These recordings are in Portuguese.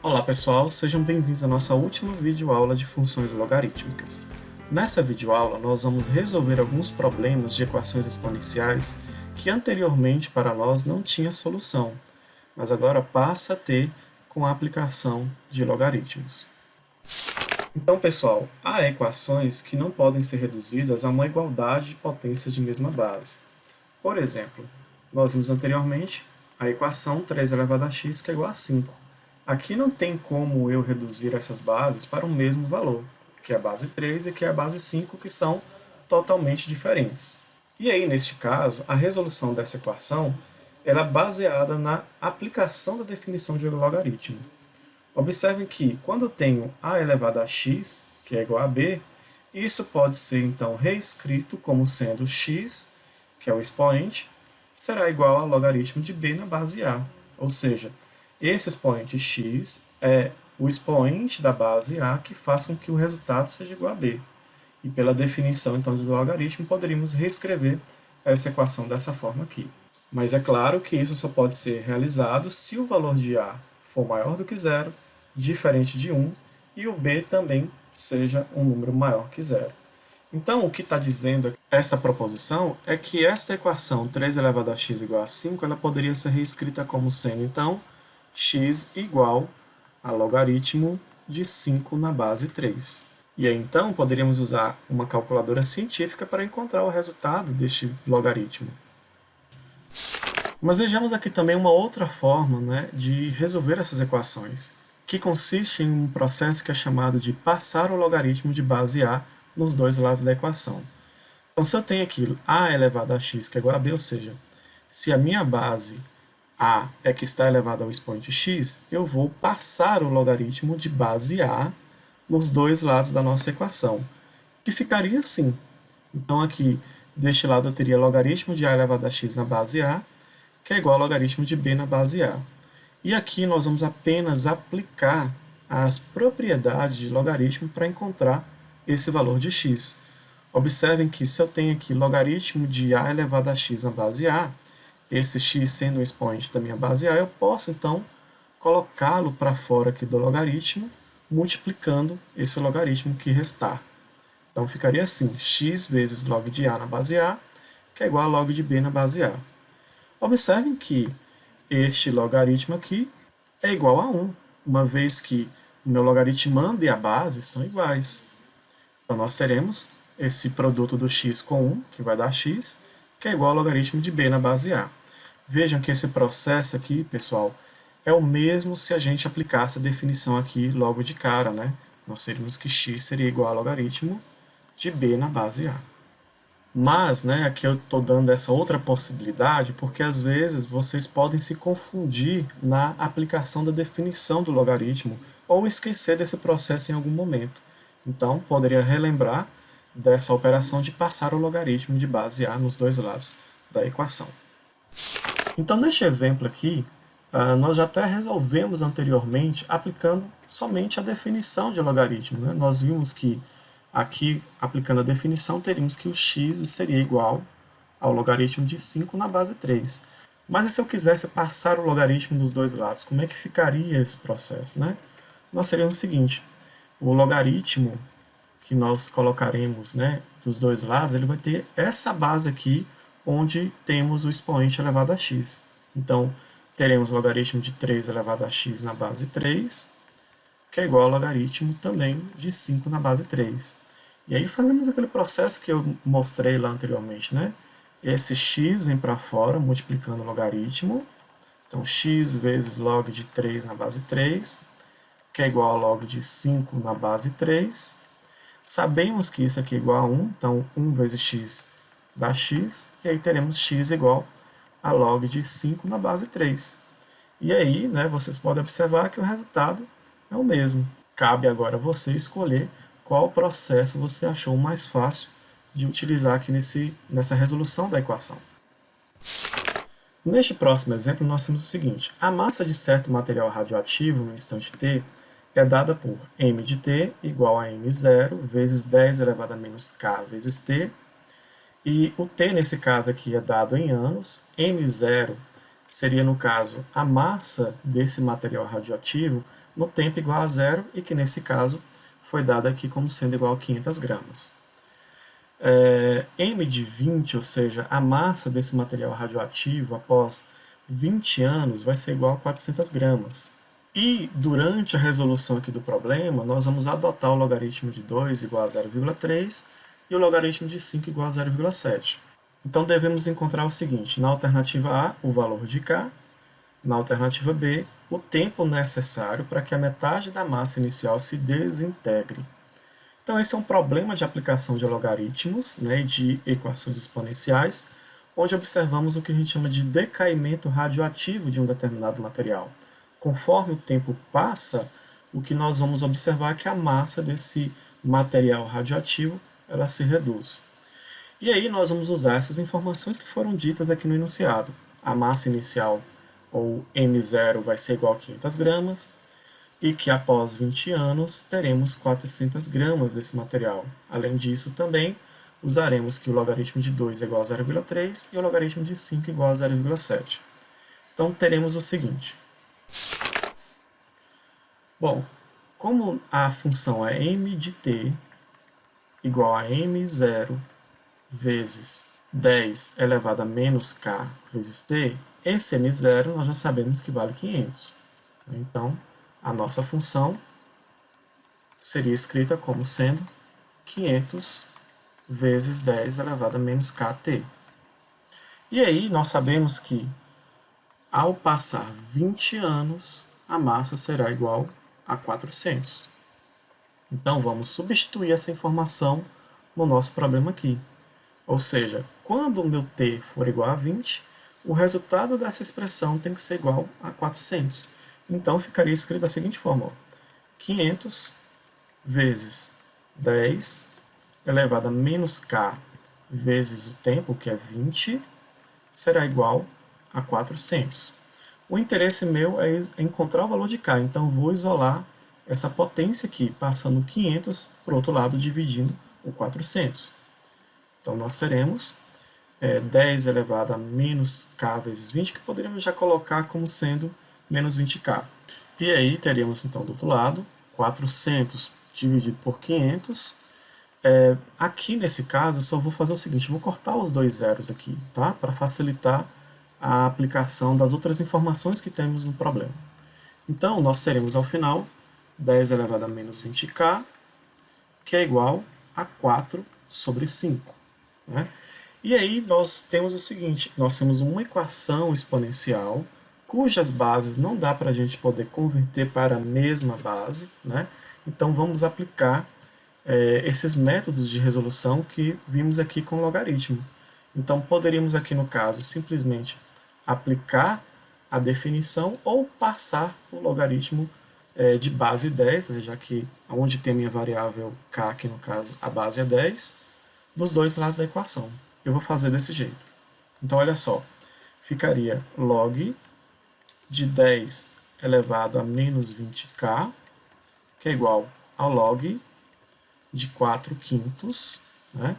Olá pessoal, sejam bem-vindos à nossa última videoaula de funções logarítmicas. Nessa videoaula nós vamos resolver alguns problemas de equações exponenciais que anteriormente para nós não tinha solução, mas agora passa a ter com a aplicação de logaritmos. Então pessoal, há equações que não podem ser reduzidas a uma igualdade de potências de mesma base. Por exemplo, nós vimos anteriormente a equação 3 elevado a x que é igual a 5. Aqui não tem como eu reduzir essas bases para o mesmo valor, que é a base 3 e que é a base 5, que são totalmente diferentes. E aí, neste caso, a resolução dessa equação ela é baseada na aplicação da definição de logaritmo. Observem que, quando eu tenho a elevado a x, que é igual a b, isso pode ser, então, reescrito como sendo x, que é o expoente, será igual ao logaritmo de b na base a, ou seja, esse expoente x é o expoente da base a que faz com que o resultado seja igual a b. E pela definição então do logaritmo, poderíamos reescrever essa equação dessa forma aqui. Mas é claro que isso só pode ser realizado se o valor de a for maior do que zero, diferente de 1, e o b também seja um número maior que zero. Então, o que está dizendo essa proposição é que esta equação 3 elevado a x igual a 5, ela poderia ser reescrita como sendo, então, x igual a logaritmo de 5 na base 3. E aí, então, poderíamos usar uma calculadora científica para encontrar o resultado deste logaritmo. Mas vejamos aqui também uma outra forma, de resolver essas equações, que consiste em um processo que é chamado de passar o logaritmo de base a nos dois lados da equação. Então, se eu tenho aqui a elevado a x que é igual a b, ou seja, se a minha base a é que está elevada ao expoente x, eu vou passar o logaritmo de base a nos dois lados da nossa equação, que ficaria assim. Então, aqui, deste lado, eu teria logaritmo de a elevado a x na base a, que é igual ao logaritmo de b na base a. E aqui nós vamos apenas aplicar as propriedades de logaritmo para encontrar esse valor de x. Observem que se eu tenho aqui logaritmo de a elevado a x na base a, esse x sendo o expoente da minha base a, eu posso, então, colocá-lo para fora aqui do logaritmo, multiplicando esse logaritmo que restar. Então, ficaria assim, x vezes log de a na base a, que é igual a log de b na base a. Observem que este logaritmo aqui é igual a 1, uma vez que o meu logaritmando e a base são iguais. Então, nós teremos esse produto do x com 1, que vai dar x, que é igual ao logaritmo de b na base a. Vejam que esse processo aqui, pessoal, é o mesmo se a gente aplicasse a definição aqui logo de cara, Nós teríamos que x seria igual ao logaritmo de b na base a. Mas, aqui eu estou dando essa outra possibilidade porque às vezes vocês podem se confundir na aplicação da definição do logaritmo ou esquecer desse processo em algum momento. Então, poderia relembrar dessa operação de passar o logaritmo de base a nos dois lados da equação. Então, neste exemplo aqui, nós já até resolvemos anteriormente aplicando somente a definição de logaritmo. Nós vimos que aqui, aplicando a definição, teríamos que o x seria igual ao logaritmo de 5 na base 3. Mas e se eu quisesse passar o logaritmo dos dois lados? Como é que ficaria esse processo? Nós teríamos o seguinte, o logaritmo que nós colocaremos dos dois lados, ele vai ter essa base aqui, onde temos o expoente elevado a x. Então, teremos o logaritmo de 3 elevado a x na base 3, que é igual ao logaritmo também de 5 na base 3. E aí fazemos aquele processo que eu mostrei lá anteriormente, Esse x vem para fora, multiplicando o logaritmo. Então, x vezes log de 3 na base 3, que é igual a log de 5 na base 3. Sabemos que isso aqui é igual a 1, então 1 vezes x dá x, e aí teremos x igual a log de 5 na base 3. E aí, vocês podem observar que o resultado é o mesmo. Cabe agora você escolher qual processo você achou mais fácil de utilizar aqui nessa resolução da equação. Neste próximo exemplo, nós temos o seguinte. A massa de certo material radioativo no instante t é dada por m de t igual a m0 vezes 10 elevado a menos k vezes t. E o t, nesse caso aqui, é dado em anos. M0 seria, no caso, a massa desse material radioativo no tempo igual a zero e que nesse caso foi dada aqui como sendo igual a 500 gramas. M de 20, ou seja, a massa desse material radioativo após 20 anos vai ser igual a 400 gramas. E durante a resolução aqui do problema, nós vamos adotar o logaritmo de 2 igual a 0,3 e o logaritmo de 5 igual a 0,7. Então devemos encontrar o seguinte: na alternativa A, o valor de K, na alternativa B, o tempo necessário para que a metade da massa inicial se desintegre. Então esse é um problema de aplicação de logaritmos, né, de equações exponenciais, onde observamos o que a gente chama de decaimento radioativo de um determinado material. Conforme o tempo passa, o que nós vamos observar é que a massa desse material radioativo ela se reduz. E aí nós vamos usar essas informações que foram ditas aqui no enunciado. A massa inicial, ou M0, vai ser igual a 500 gramas, e que após 20 anos teremos 400 gramas desse material. Além disso, também usaremos que o logaritmo de 2 é igual a 0,3 e o logaritmo de 5 é igual a 0,7. Então teremos o seguinte. Bom, como a função é m de t igual a m0 vezes 10 elevado a menos k vezes t, esse m0 nós já sabemos que vale 500. Então, a nossa função seria escrita como sendo 500 vezes 10 elevado a menos kt. E aí nós sabemos que, ao passar 20 anos, a massa será igual a 400. Então, vamos substituir essa informação no nosso problema aqui. Ou seja, quando o meu t for igual a 20, o resultado dessa expressão tem que ser igual a 400. Então, ficaria escrito da seguinte forma: 500 vezes 10 elevado a menos k vezes o tempo, que é 20, será igual a 400. O interesse meu é encontrar o valor de k, então vou isolar essa potência aqui, passando 500 para o outro lado, dividindo o 400. Então, nós teremos 10 elevado a menos k vezes 20, que poderíamos já colocar como sendo menos 20k. E aí teríamos, então, do outro lado, 400 dividido por 500. Aqui, nesse caso, eu só vou fazer o seguinte: vou cortar os dois zeros aqui, tá? Para facilitar a aplicação das outras informações que temos no problema. Então, nós teremos, ao final, 10 elevado a menos 20k, que é igual a 4 sobre 5. Né? E aí nós temos o seguinte: nós temos uma equação exponencial cujas bases não dá para a gente poder converter para a mesma base, né? Então vamos aplicar esses métodos de resolução que vimos aqui com o logaritmo. Então poderíamos aqui no caso simplesmente aplicar a definição ou passar o logaritmo de base 10, né? Já que onde tem a minha variável k, aqui no caso a base é 10, dos dois lados da equação. Eu vou fazer desse jeito. Então olha só, ficaria log de 10 elevado a menos 20k, que é igual ao log de 4 quintos. Né?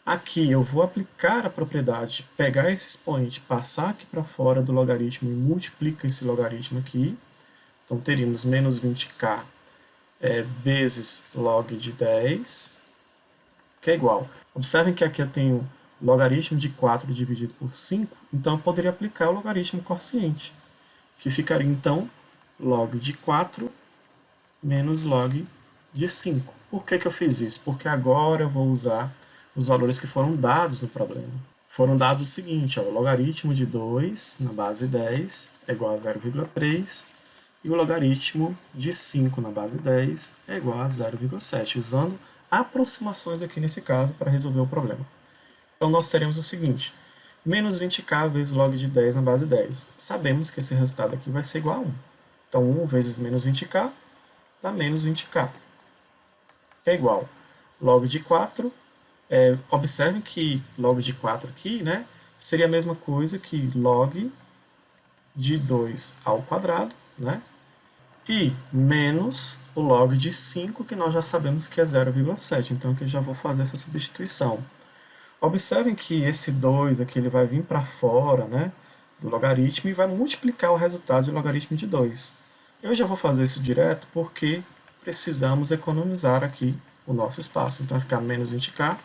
Aqui eu vou aplicar a propriedade de pegar esse expoente, passar aqui para fora do logaritmo e multiplica esse logaritmo aqui. Então teríamos menos 20k vezes log de 10, que é igual. Observem que aqui eu tenho logaritmo de 4 dividido por 5, então eu poderia aplicar o logaritmo quociente, que ficaria então log de 4 menos log de 5. Por que eu fiz isso? Porque agora eu vou usar os valores que foram dados no problema. Foram dados o seguinte: o logaritmo de 2 na base 10 é igual a 0,3 e o logaritmo de 5 na base 10 é igual a 0,7, usando aproximações aqui nesse caso para resolver o problema. Então nós teremos o seguinte: menos 20k vezes log de 10 na base 10. Sabemos que esse resultado aqui vai ser igual a 1. Então 1 vezes menos 20k dá menos 20k, que é igual log de 4. Observem que log de 4 aqui, né, seria a mesma coisa que log de 2 ao quadrado, né, e menos o log de 5, que nós já sabemos que é 0,7. Então aqui eu já vou fazer essa substituição. Observem que esse 2 aqui ele vai vir para fora, né, do logaritmo e vai multiplicar o resultado de logaritmo de 2. Eu já vou fazer isso direto porque precisamos economizar aqui o nosso espaço. Então vai ficar menos 20k,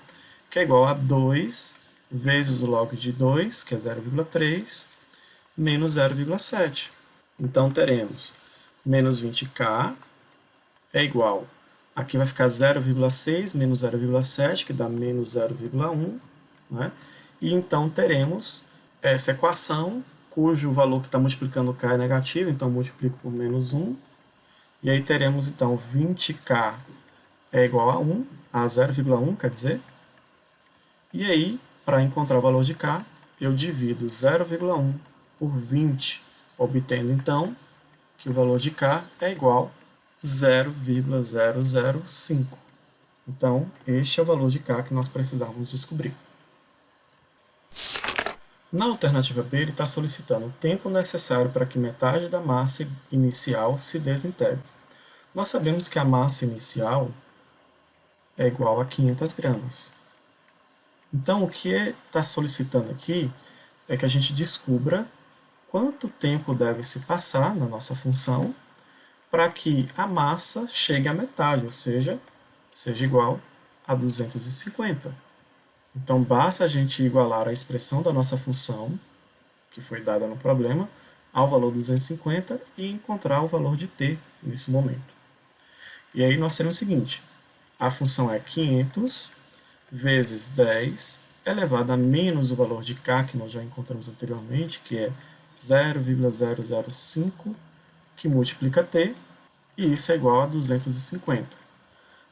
que é igual a 2 vezes o log de 2, que é 0,3, menos 0,7. Então teremos menos 20k é igual, aqui vai ficar 0,6 menos 0,7, que dá menos 0,1, né? E então teremos essa equação, cujo valor que está multiplicando k é negativo, então multiplico por menos 1, e aí teremos então 20k é igual a 1, a 0,1 quer dizer, e aí, para encontrar o valor de k, eu divido 0,1 por 20, obtendo então que o valor de k é igual a 0,005. Então, este é o valor de k que nós precisamos descobrir. Na alternativa B, ele está solicitando o tempo necessário para que metade da massa inicial se desintegre. Nós sabemos que a massa inicial é igual a 500 gramas. Então, o que está solicitando aqui é que a gente descubra quanto tempo deve se passar na nossa função para que a massa chegue à metade, ou seja igual a 250. Então, basta a gente igualar a expressão da nossa função, que foi dada no problema, ao valor 250 e encontrar o valor de t nesse momento. E aí nós teremos o seguinte, a função é 500 vezes 10 elevado a menos o valor de k, que nós já encontramos anteriormente, que é 0,005, que multiplica t, e isso é igual a 250.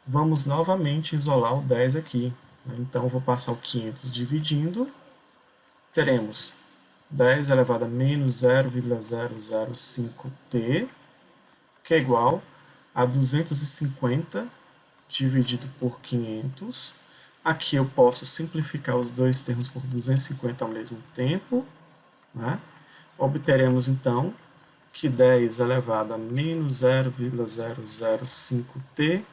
Vamos novamente isolar o 10 aqui. Então, eu vou passar o 500 dividindo, teremos 10 elevado a menos 0,005t, que é igual a 250 dividido por 500. Aqui eu posso simplificar os dois termos por 250 ao mesmo tempo, né? Obteremos, então, que 10 elevado a menos 0,005t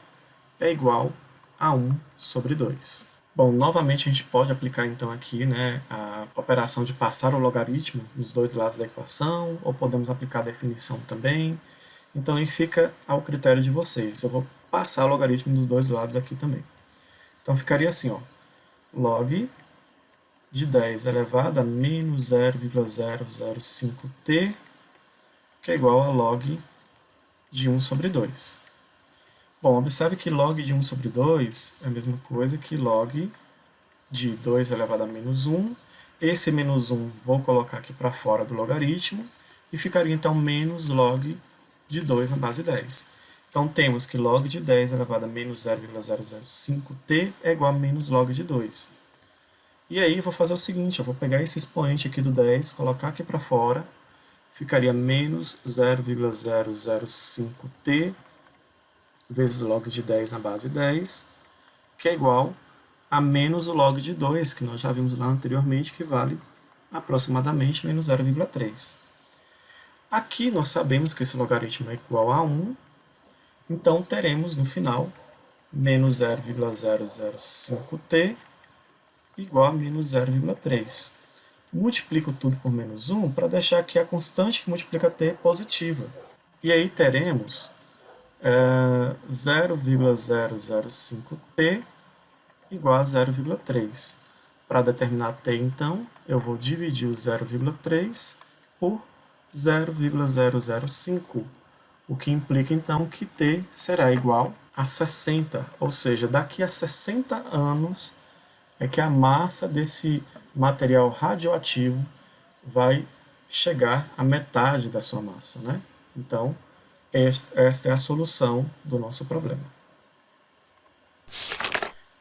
é igual a 1 sobre 2. Bom, novamente a gente pode aplicar então aqui, né, a operação de passar o logaritmo nos dois lados da equação, ou podemos aplicar a definição também. Então aí fica ao critério de vocês. Eu vou passar o logaritmo nos dois lados aqui também. Então ficaria assim, ó, log de 10 elevado a menos 0,005t, que é igual a log de 1 sobre 2. Bom, observe que log de 1 sobre 2 é a mesma coisa que log de 2 elevado a menos 1. Esse menos 1 vou colocar aqui para fora do logaritmo e ficaria então menos log de 2 na base 10. Então temos que log de 10 elevado a menos 0,005t é igual a menos log de 2. E aí eu vou fazer o seguinte, eu vou pegar esse expoente aqui do 10, colocar aqui para fora, ficaria menos 0,005t vezes log de 10 na base 10, que é igual a menos o log de 2, que nós já vimos lá anteriormente, que vale aproximadamente menos 0,3. Aqui nós sabemos que esse logaritmo é igual a 1, então teremos no final menos 0,005t igual a menos 0,3. Multiplico tudo por menos 1 para deixar aqui a constante que multiplica t positiva. E aí teremos 0,005t igual a 0,3. Para determinar t, então, eu vou dividir o 0,3 por 0,005, o que implica, então, que t será igual a 60, ou seja, daqui a 60 anos é que a massa desse material radioativo vai chegar à metade da sua massa, né? Então, esta é a solução do nosso problema.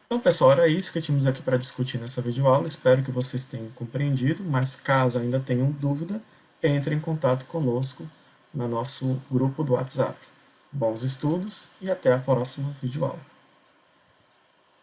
Então, pessoal, era isso que tínhamos aqui para discutir nessa videoaula. Espero que vocês tenham compreendido, mas caso ainda tenham dúvida, entre em contato conosco no nosso grupo do WhatsApp. Bons estudos e até a próxima videoaula.